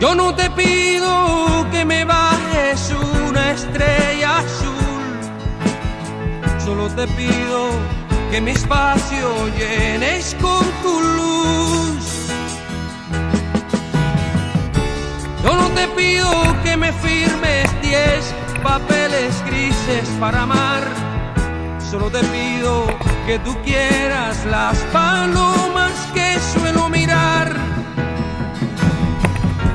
Yo no te pido que me bajes una estrella azul, solo te pido que mi espacio llenes con tu luz. Yo no te pido que me firmes 10 papeles grises para amar, solo te pido que tú quieras las palomas que suelo mirar.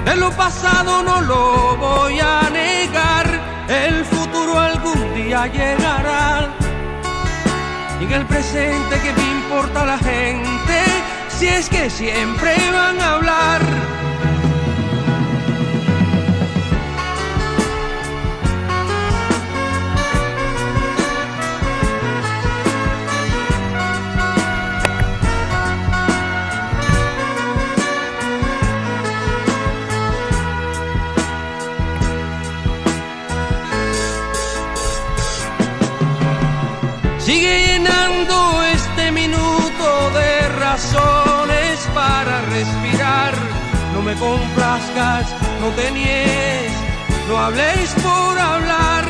De lo pasado no lo voy a negar, el futuro algún día llegará. Y en el presente, ¿qué me importa la gente si es que siempre van a hablar? Sigue llenando este minuto de razones para respirar. No me complazcas, no te niegues, no hables por hablar.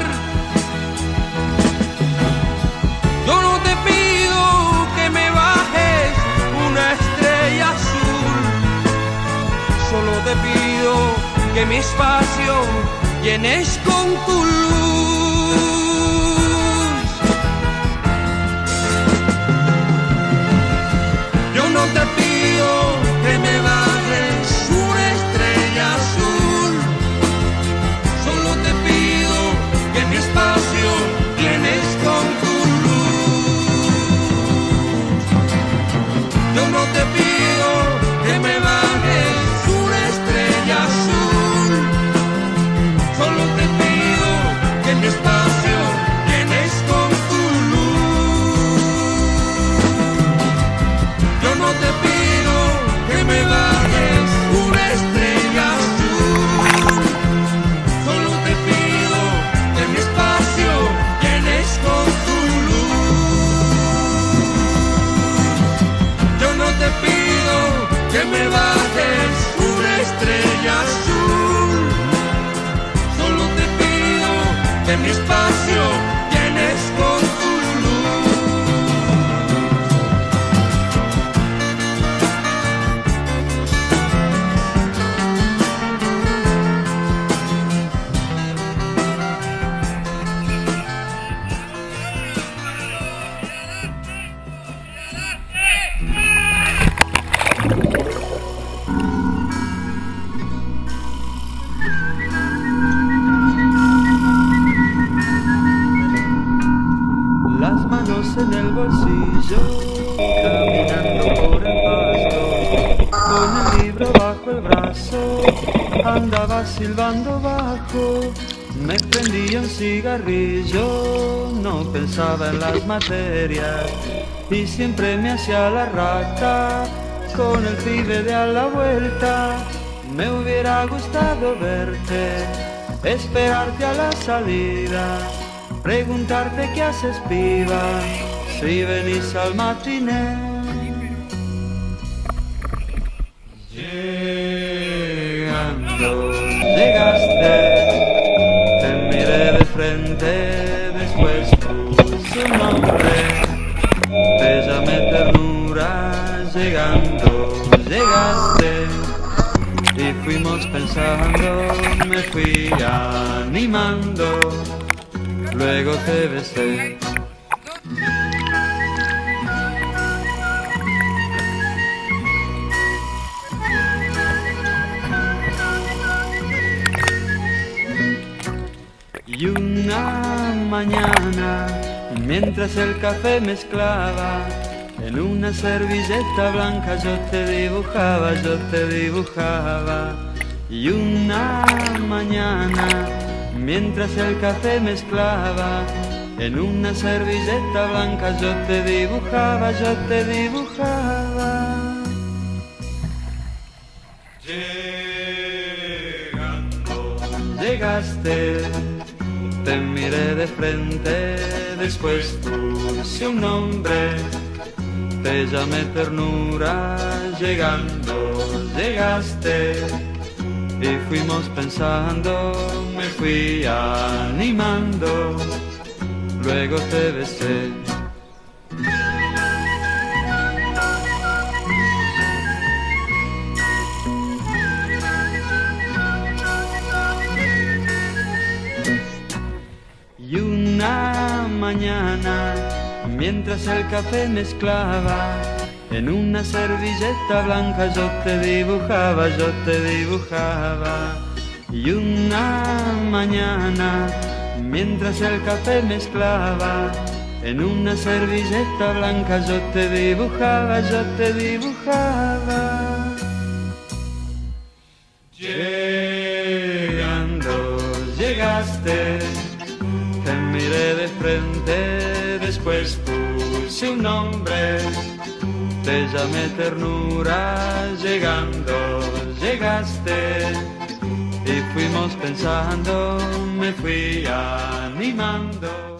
Yo no te pido que me bajes una estrella azul, solo te pido que mi espacio llenes con tu luz. No te pido que me bajes una estrella azul, solo te pido que mi espacio llenes con tu luz. Yo no te pido que me bajes una estrella azul, solo te pido que mi espacio llenes con tu luz. Yo no te pido que me bajes una estrella azul, solo te pido que mi espacio llenes con tu luz. Yo no te pido que me bajes una estrella azul, solo te pido que mi espacio llenes con tu luz. En el bolsillo, caminando por el pasto, con el libro bajo el brazo, andaba silbando bajo, me prendía un cigarrillo, no pensaba en las materias, y siempre me hacía la rata, con el pibe de a la vuelta. Me hubiera gustado verte, esperarte a la salida, preguntarte qué haces, piba, si venís al matiné. Llegando, llegaste, te miré de frente, después puse un nombre, te llamé ternura. Llegando, llegaste, y fuimos pensando, me fui animando. Luego te besé. Y una mañana, mientras el café mezclaba, en una servilleta blanca yo te dibujaba, yo te dibujaba. Y una mañana, mientras el café mezclaba, en una servilleta blanca yo te dibujaba, yo te dibujaba. Llegando, llegaste, te miré de frente, después puse un nombre, te llamé ternura. Llegando, llegaste, y fuimos pensando, me fui animando, luego te besé. Y una mañana, mientras el café mezclaba, en una servilleta blanca yo te dibujaba, yo te dibujaba. Y una mañana, mientras el café mezclaba, en una servilleta blanca yo te dibujaba, yo te dibujaba. Llegando, llegaste, te miré de frente, después puse un nombre, te llamé ternura. Llegando, llegaste, y fuimos pensando, me fui animando.